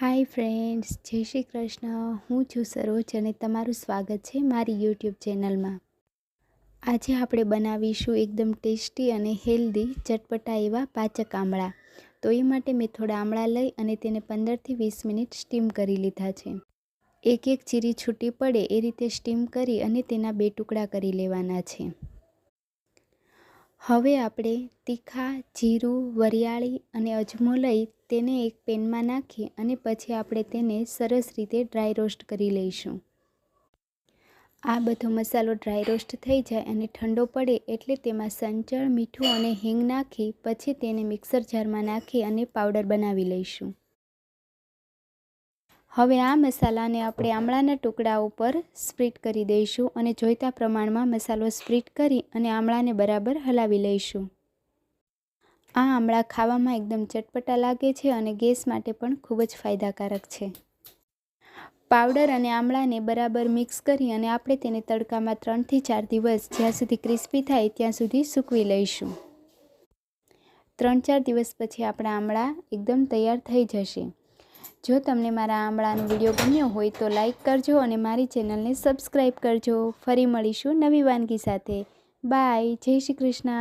Hi friends, જય શ્રી કૃષ્ણ. હું છું સરોજ અને તમારું સ્વાગત છે મારી યુટ્યુબ ચેનલમાં. આજે આપણે બનાવીશું એકદમ ટેસ્ટી અને હેલ્ધી ચટપટા એવા પાચક આમળા. તો એ માટે મેં થોડા આમળા લઈ અને તેને 15થી 20 મિનિટ સ્ટીમ કરી લીધા છે. એક ચીરી છૂટી પડે એ રીતે સ્ટીમ કરી અને તેના 2 ટુકડા કરી લેવાના છે. હવે આપણે તીખા, જીરું, વરિયાળી અને અજમો લઈ તેને એક પેનમાં નાખી અને પછી આપણે તેને સરસ રીતે ડ્રાય રોસ્ટ કરી લઈશું. આ બધો મસાલો ડ્રાય રોસ્ટ થઈ જાય અને ઠંડો પડે એટલે તેમાં સંચળ, મીઠું અને હિંગ નાખી પછી તેને મિક્સર જારમાં નાખી અને પાવડર બનાવી લઈશું. હવે આ મસાલાને આપણે આમળાના ટુકડા ઉપર સ્પ્રેડ કરી દઈશું અને જોઈતા પ્રમાણમાં મસાલો સ્પ્રેડ કરી અને આમળાને બરાબર હલાવી લઈશું. આ આમળા ખાવામાં એકદમ ચટપટા લાગે છે અને ગેસ માટે પણ ખૂબ જ ફાયદાકારક છે. પાવડર અને આમળાને બરાબર મિક્સ કરી અને આપણે તેને તડકામાં 3થી 4 દિવસ જ્યાં સુધી ક્રિસ્પી થાય ત્યાં સુધી સૂકવી લઈશું. 3-4 દિવસ પછી આપણા આમળા એકદમ તૈયાર થઈ જશે. જો તમને મારા આમળાનો વિડીયો ગમ્યો હોય તો લાઈક કરજો અને મારી ચેનલને સબસ્ક્રાઈબ કરજો. ફરી મળીશું નવી વાનગી સાથે. બાય. જય શ્રી કૃષ્ણ.